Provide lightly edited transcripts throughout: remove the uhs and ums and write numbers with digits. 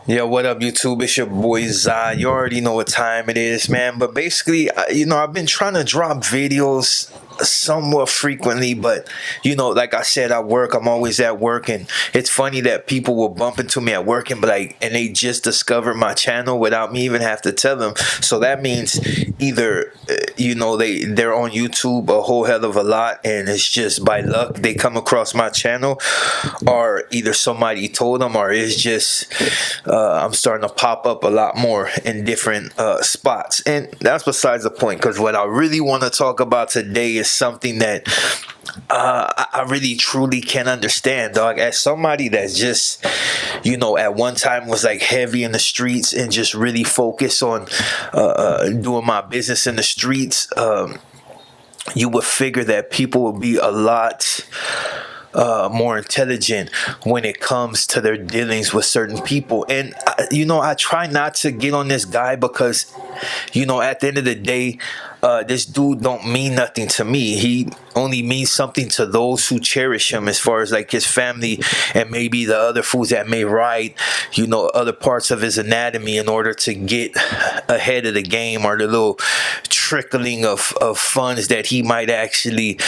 Yo, what up, YouTube? It's your boy Zai. You already know what time it is, man. But basically, I've been trying to drop videos somewhat frequently, but like I said, I work. I'm always at work, and it's funny that people will bump into me at work and be like, and they just discovered my channel without me even have to tell them. So that means either they're on YouTube a whole hell of a lot, and it's just by luck they come across my channel, or either somebody told them, or it's just I'm starting to pop up a lot more in different spots. And that's besides the point, because what I really want to talk about today is something that I really truly can understand, dog. As somebody that's just, at one time was like heavy in the streets and just really focused on doing my business in the streets, you would figure that people would be a lot more intelligent when it comes to their dealings with certain people. And I try not to get on this guy because at the end of the day, this dude don't mean nothing to me. He only means something to those who cherish him, as far as like his family and maybe the other fools that may ride other parts of his anatomy in order to get ahead of the game, or the little trickling of funds that he might actually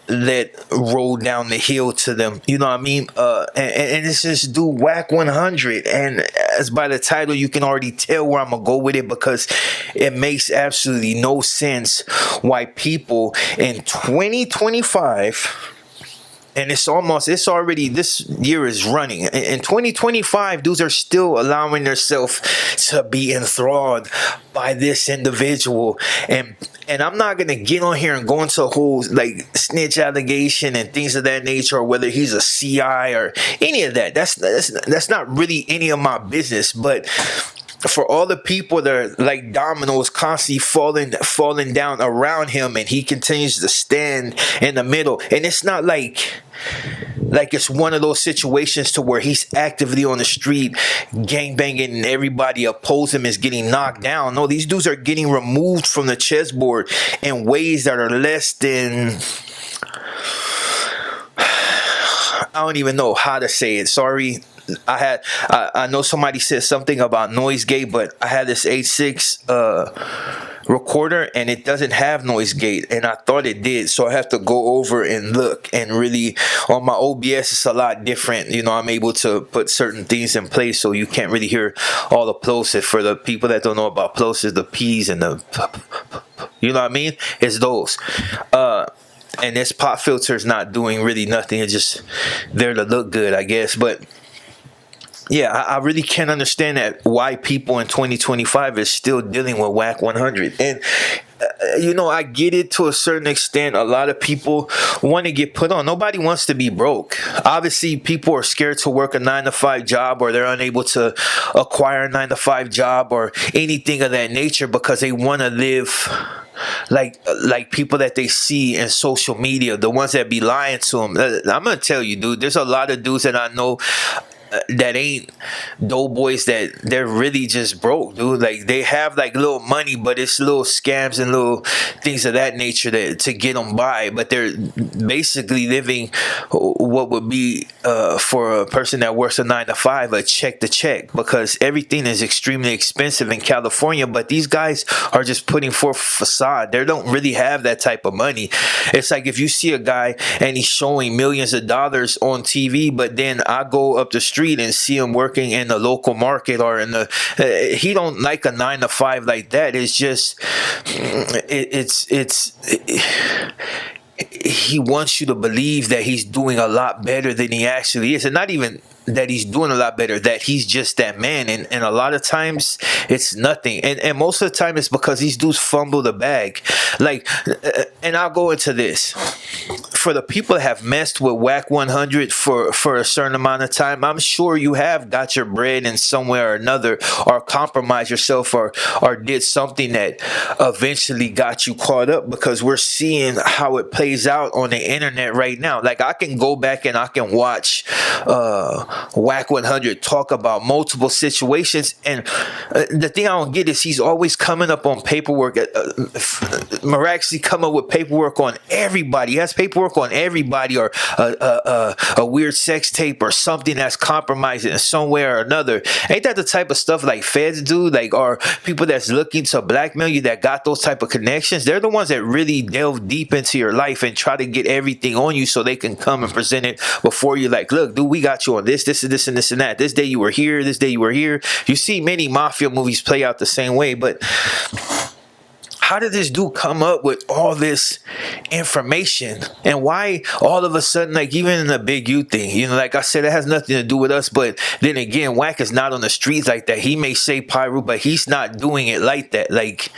let roll down the hill to them. You know what I mean? And it's this dude Wack 100, and as by the title you can already tell where I'm gonna go with it, because it makes absolutely no sense why people in 2025, and it's already, this year is running in 2025, dudes are still allowing themselves to be enthralled by this individual. And I'm not gonna get on here and go into a whole like snitch allegation and things of that nature, or whether he's a CI or any of that. That's not really any of my business. But for all the people that are like dominoes constantly falling down around him, and he continues to stand in the middle, and it's not like it's one of those situations to where he's actively on the street gangbanging and everybody opposed him is getting knocked down. No, these dudes are getting removed from the chessboard in ways that are less than, I don't even know how to say it. Sorry. I know somebody said something about noise gate, but I had this H6 recorder and it doesn't have noise gate, and I thought it did, so I have to go over and look. And really on my OBS it's a lot different. I'm able to put certain things in place so you can't really hear all the plosive. For the people that don't know about plosive, the P's and the you know what I mean, it's those. And this pop filter is not doing really nothing. It's just there to look good, I guess. But yeah, I really can't understand that why people in 2025 is still dealing with Wack 100. And I get it to a certain extent. A lot of people want to get put on. Nobody wants to be broke. Obviously, people are scared to work a 9-to-5 job, or they're unable to acquire a 9-to-5 job or anything of that nature, because they want to live like people that they see in social media, the ones that be lying to them. I'm gonna tell you, dude, there's a lot of dudes that I know that ain't doughboys, that they're really just broke, dude. Like, they have like little money, but it's little scams and little things of that nature to get them by. But they're basically living what would be for a person that works a 9-to-5, a check to check, because everything is extremely expensive in California. But these guys are just putting forth facade. They don't really have that type of money. It's like if you see a guy and he's showing millions of dollars on TV, but then I go up the street and see him working in the local market, or in the he don't like a 9-to-5 like that. It's just he wants you to believe that he's doing a lot better than he actually is. And not even that he's doing a lot better, that he's just that man. And a lot of times it's nothing. And most of the time it's because these dudes fumble the bag. Like, and I'll go into this. For the people that have messed with Wack 100 for a certain amount of time, I'm sure you have got your bread in somewhere or another, or compromised yourself, or did something that eventually got you caught up, because we're seeing how it plays out on the internet right now. Like, I can go back and I can watch Wack 100 talk about multiple situations, and the thing I don't get is he's always coming up on paperwork, miraculously come up with paperwork on everybody. He has paperwork work on everybody, or a weird sex tape or something that's compromising in some way or another. Ain't that the type of stuff like feds do? Like, or people that's looking to blackmail you that got those type of connections? They're the ones that really delve deep into your life and try to get everything on you so they can come and present it before you. Like, look, dude, we got you on this and this and this and that. This day you were here. This day you were here. You see many mafia movies play out the same way, but how did this dude come up with all this information? And why all of a sudden, like, even in the Big U thing, you know, like I said, it has nothing to do with us. But then again, Wack is not on the streets like that. He may say Pyro, but he's not doing it like that. Like,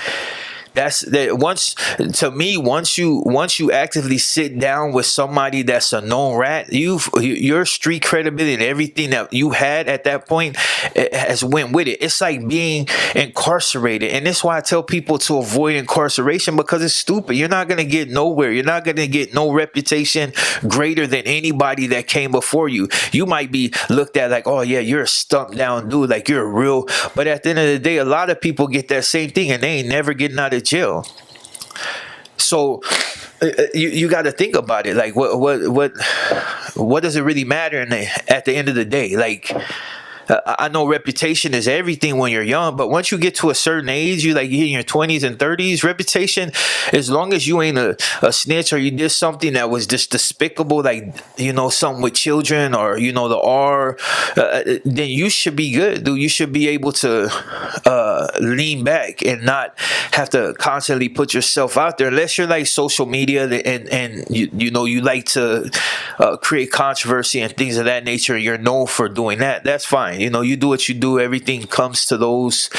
that's that. Once, to me, once you actively sit down with somebody that's a known rat, your street credibility and everything that you had at that point, it has went with it. It's like being incarcerated, and that's why I tell people to avoid incarceration, because it's stupid. You're not gonna get nowhere. You're not gonna get no reputation greater than anybody that came before you. You might be looked at like, oh yeah, you're a stumped down dude, like you're a real. But at the end of the day, a lot of people get that same thing, and they ain't never getting out of jail. So you got to think about it. Like, what does it really matter at the end of the day? Like, I know reputation is everything when you're young, but once you get to a certain age, you in your 20s and 30s, reputation, as long as you ain't a snitch or you did something that was just despicable, like, you know, something with children, or, you know, the R, then you should be good, dude. You should be able to lean back and not have to constantly put yourself out there, unless you're like social media and you know, you like to create controversy and things of that nature. You're known for doing that. That's fine. You know, you do what you do. Everything comes to those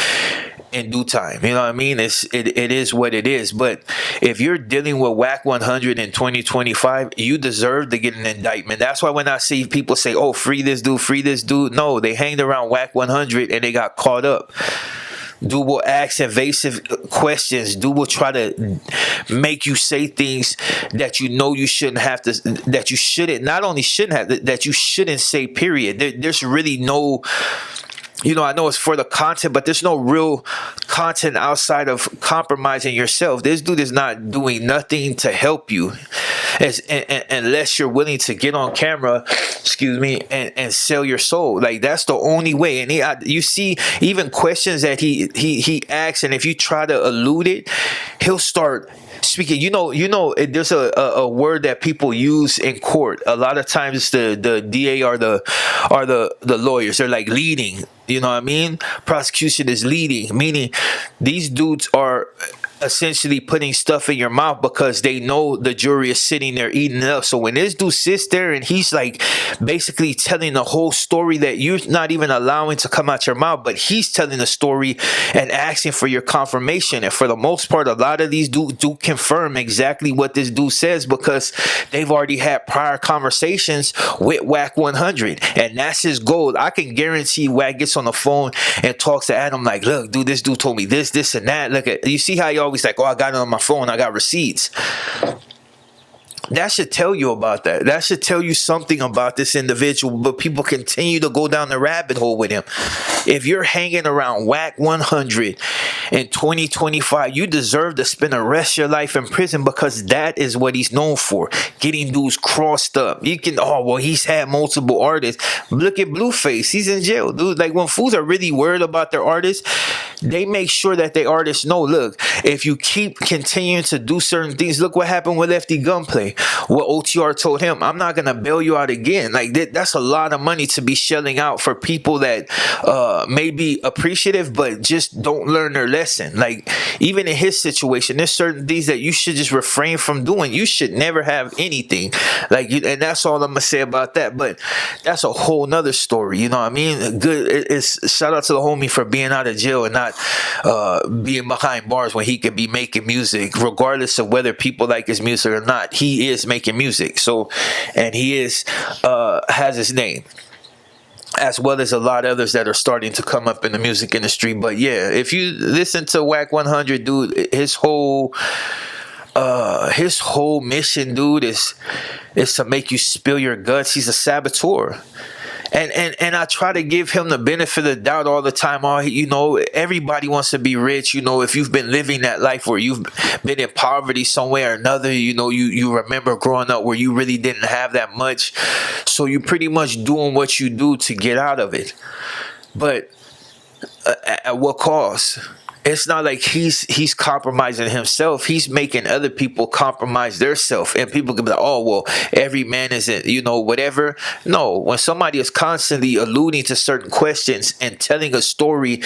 in due time. You know what I mean? It is what it is. But if you're dealing with Wack 100 in 2025, you deserve to get an indictment. That's why when I see people say, oh, free this dude. No, they hanged around Wack 100 and they got caught up. Dude will ask invasive questions. Dude will try to make you say things that you know you shouldn't have to, that you shouldn't, not only shouldn't have, that you shouldn't say, period. There's really no, you know, I know it's for the content, but there's no real content outside of compromising yourself. This dude is not doing nothing to help you, unless you're willing to get on camera, and sell your soul. Like, that's the only way. And you see, even questions that he asks, and if you try to elude it, he'll start speaking. You know, there's a word that people use in court. A lot of times the DA are the lawyers. They're like leading. You know what I mean? Prosecution is leading, meaning these dudes are essentially putting stuff in your mouth because they know the jury is sitting there eating it up. So when this dude sits there and he's like basically telling the whole story that you're not even allowing to come out your mouth, but he's telling the story and asking for your confirmation. And for the most part, a lot of these dudes do confirm exactly what this dude says because they've already had prior conversations with Wack 100, and that's his goal. I can guarantee Wack gets on the phone and talks to Adam like, look, dude, this dude told me this and that. Look at, you see how y'all always like, oh, I got it on my phone, I got receipts. That should tell you about that. That should tell you something about this individual, but people continue to go down the rabbit hole with him. If you're hanging around Wack 100 in 2025, you deserve to spend the rest of your life in prison, because that is what he's known for. Getting dudes crossed up. You can, oh, well, he's had multiple artists. Look at Blueface. He's in jail, dude. Like, when fools are really worried about their artists, they make sure that their artists know, look, if you keep continuing to do certain things, look what happened with Lefty Gunplay. What OTR told him, I'm not gonna bail you out again. Like, that's a lot of money to be shelling out for people that may be appreciative but just don't learn their lesson. Like, even in his situation, there's certain things that you should just refrain from doing. You should never have anything like you, and that's all I'm gonna say about that. But that's a whole nother story. You know what I mean? Good. It's shout out to the homie for being out of jail and not being behind bars when he could be making music, regardless of whether people like his music or not. He is making music, so, and he is has his name, as well as a lot of others that are starting to come up in the music industry. But yeah, if you listen to Wack 100, dude, his whole mission, dude, is to make you spill your guts. He's a saboteur. And I try to give him the benefit of the doubt all the time. Oh, you know, everybody wants to be rich. You know, if you've been living that life where you've been in poverty some way or another, you know, you remember growing up where you really didn't have that much, so you pretty much doing what you do to get out of it. But at what cost? It's not like he's compromising himself. He's making other people compromise their self. And people can be like, oh, well, every man isn't, you know, whatever. No, when somebody is constantly alluding to certain questions and telling a story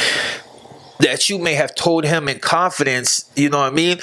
that you may have told him in confidence, you know what I mean,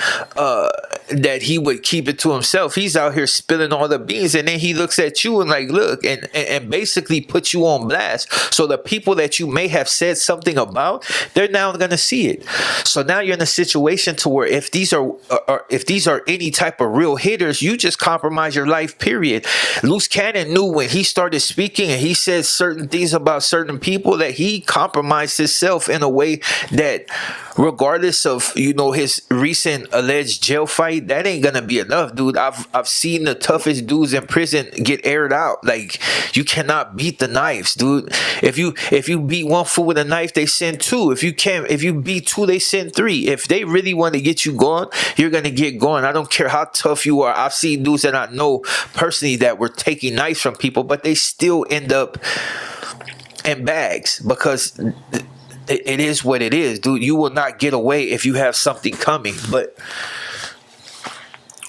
that he would keep it to himself. He's out here spilling all the beans, and then he looks at you and like, look, and basically puts you on blast. So the people that you may have said something about, they're now going to see it. So now you're in a situation to where if these are any type of real hitters, you just compromise your life, period. Loose Cannon knew when he started speaking and he said certain things about certain people that he compromised himself in a way that, regardless of, you know, his recent alleged jail fight, that ain't gonna be enough, dude. I've seen the toughest dudes in prison get aired out. Like, you cannot beat the knives, dude. If you beat one fool with a knife, they send two. If you beat two, they send three. If they really want to get you going, you're gonna get going. I don't care how tough you are. I've seen dudes that I know personally that were taking knives from people, but they still end up in bags because it is what it is, dude. You will not get away if you have something coming. But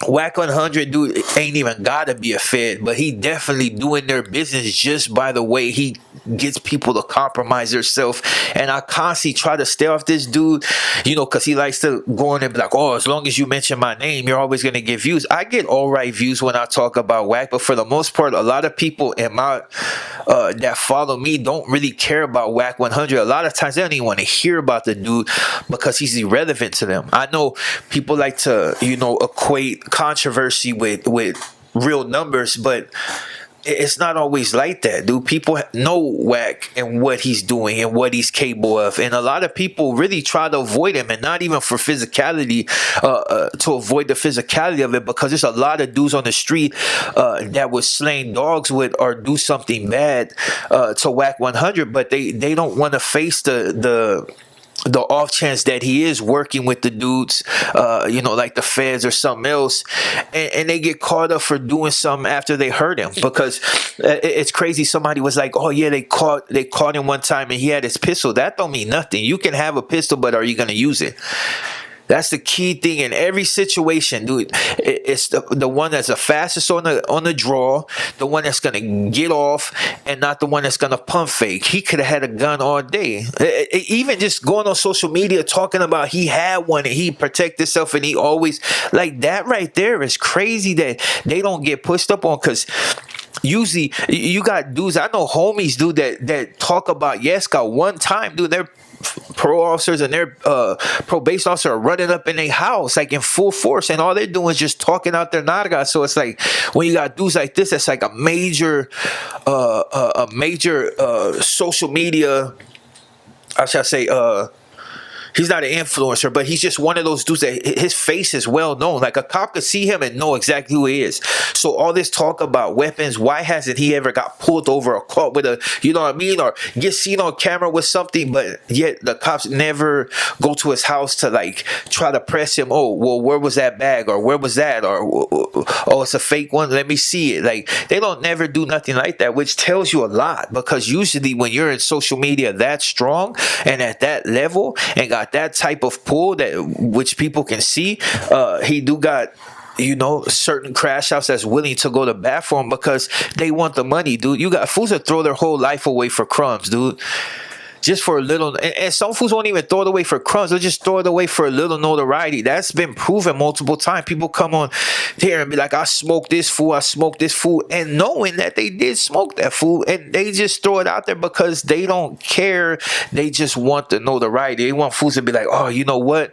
Wack 100, dude, ain't even gotta be a Fed, but he definitely doing their business just by the way he gets people to compromise themselves. And I constantly try to stay off this dude, you know, because he likes to go in and be like, oh, as long as you mention my name, you're always going to get views. I get all right views when I talk about Wack, but for the most part, a lot of people in my that follow me don't really care about Wack 100. A lot of times they don't even want to hear about the dude because he's irrelevant to them. I know people like to, you know, equate controversy with real numbers, but it's not always like that, dude. People know Wack and what he's doing and what he's capable of, and a lot of people really try to avoid him, and not even for physicality, to avoid the physicality of it, because there's a lot of dudes on the street that would slaying dogs with or do something bad to Wack 100, but they don't want to face the off chance that he is working with the dudes, you know, like the feds or something else, and they get caught up for doing something after they hurt him. Because it's crazy. Somebody was like, oh yeah, they caught him one time and he had his pistol. That don't mean nothing. You can have a pistol, but are you going to use it? That's the key thing in every situation, dude. It's the one that's the fastest on the draw, the one that's gonna get off, and not the one that's gonna pump fake. He could have had a gun all day. Even just going on social media talking about he had one and he protect himself, and he always like that right there is crazy that they don't get pushed up on. Because usually you got dudes, I know homies, dude, that talk about, yes, got one time, dude, they're parole officers and their probation officer are running up in their house like in full force, and all they're doing is just talking out their narga. So it's like when you got dudes like this, it's like a major social media, how should I say, he's not an influencer, but he's just one of those dudes that his face is well known. Like a cop could see him and know exactly who he is. So all this talk about weapons, why hasn't he ever got pulled over or caught with a, you know what I mean, or get seen on camera with something, but yet the cops never go to his house to like try to press him. Oh, well, where was that bag, or where was that, or oh, it's a fake one, let me see it. Like they don't never do nothing like that, which tells you a lot, because usually when you're in social media that strong and at that level and got that type of pull that which people can see, he do got, you know, certain crash outs that's willing to go to bat for him because they want the money, dude. You got fools that throw their whole life away for crumbs, dude. Just for a little, and some fools won't even throw it away for crumbs. They'll just throw it away for a little notoriety. That's been proven multiple times. People come on here and be like, I smoked this fool, and knowing that they did smoke that fool, and they just throw it out there because they don't care. They just want the notoriety. They want fools to be like, oh, you know what?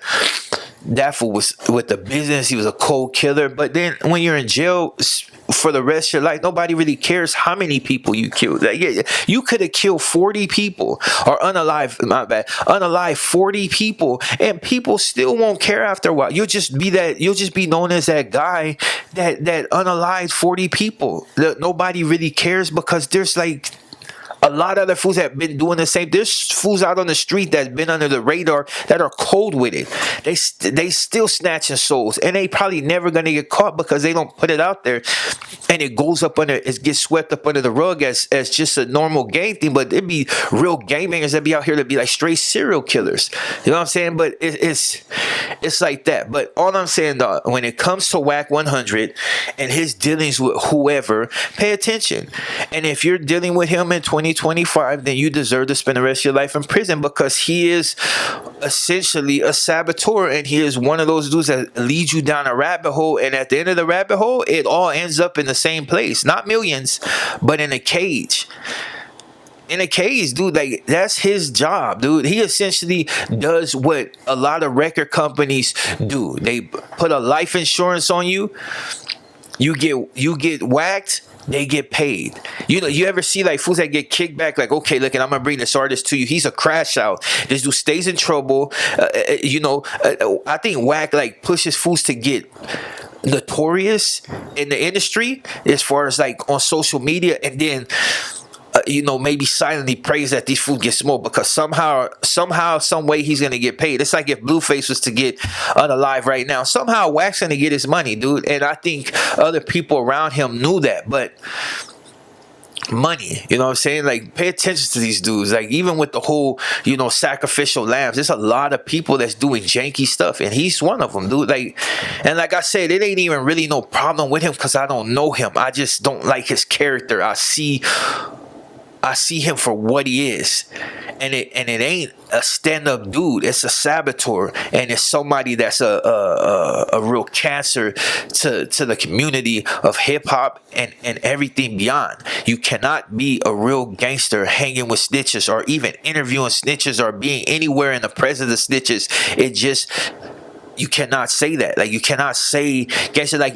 That fool was with the business. He was a cold killer. But then when you're in jail for the rest of your life, nobody really cares how many people you killed. Like, yeah, you could have killed 40 people, or unalive 40 people, and people still won't care after a while. You'll just be known as that guy that unalived 40 people. Nobody really cares because there's like A lot of other fools have been doing the same. There's fools out on the street that's been under the radar that are cold with it. They still snatching souls, and they probably never gonna get caught because they don't put it out there, and it goes up under, it gets swept up under the rug as just a normal gang thing. But it be real gangbangers that be out here to be like straight serial killers. You know what I'm saying? But it's like that. But all I'm saying, dog, when it comes to Wack 100 and his dealings with whoever, pay attention. And if you're dealing with him in 2025, then you deserve to spend the rest of your life in prison, because he is essentially a saboteur, and he is one of those dudes that leads you down a rabbit hole, and at the end of the rabbit hole, it all ends up in the same place. Not millions, but in a cage. In a cage, dude. Like, that's his job, dude. He essentially does what a lot of record companies do. They put a life insurance on you. You get whacked, they get paid. You know, you ever see like fools that get kicked back, like, okay, look, and I'm gonna bring this artist to you. He's a crash out. This dude stays in trouble. I think Wack like pushes fools to get notorious in the industry as far as like on social media, and then maybe silently prays that these fools get smoked, because somehow, some way he's gonna get paid. It's like if Blueface was to get unalive right now, somehow Wack's gonna get his money, dude. And I think other people around him knew that, but money, you know what I'm saying? Like, pay attention to these dudes. Like, even with the whole, sacrificial lambs, there's a lot of people that's doing janky stuff, and he's one of them, dude. Like, and like I said, it ain't even really no problem with him because I don't know him. I just don't like his character. I see him for what he is, and it ain't a stand-up dude. It's a saboteur, and it's somebody that's a real cancer to the community of hip hop and everything beyond. You cannot be a real gangster hanging with snitches, or even interviewing snitches, or being anywhere in the presence of snitches. You cannot say that. Like, you cannot say gangster. And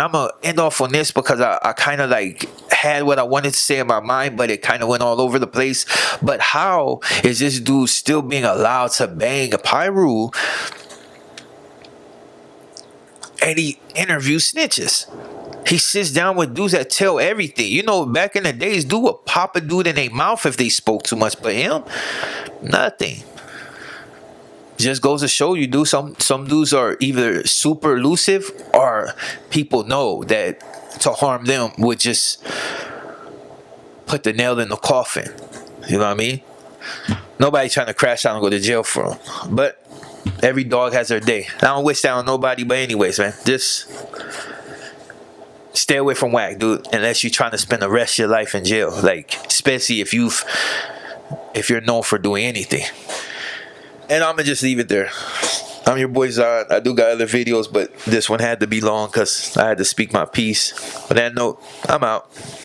I'm gonna end off on this because I kind of like had what I wanted to say in my mind, but it kind of went all over the place. But how is this dude still being allowed to bang a Pyru, and he interviews snitches? He sits down with dudes that tell everything. Back in the days, dude would pop a dude in their mouth if they spoke too much, but him, nothing. Just goes to show you, dude, some dudes are either super elusive, or people know that to harm them would just put the nail in the coffin. You know what I mean? Nobody trying to crash out and go to jail for them. But every dog has their day. I don't wish that on nobody, but anyways, man, just stay away from Wack, dude, unless you're trying to spend the rest of your life in jail. Like, especially if you're known for doing anything. And I'm going to just leave it there. I'm your boy Zod. I do got other videos, but this one had to be long because I had to speak my piece. On that note, I'm out.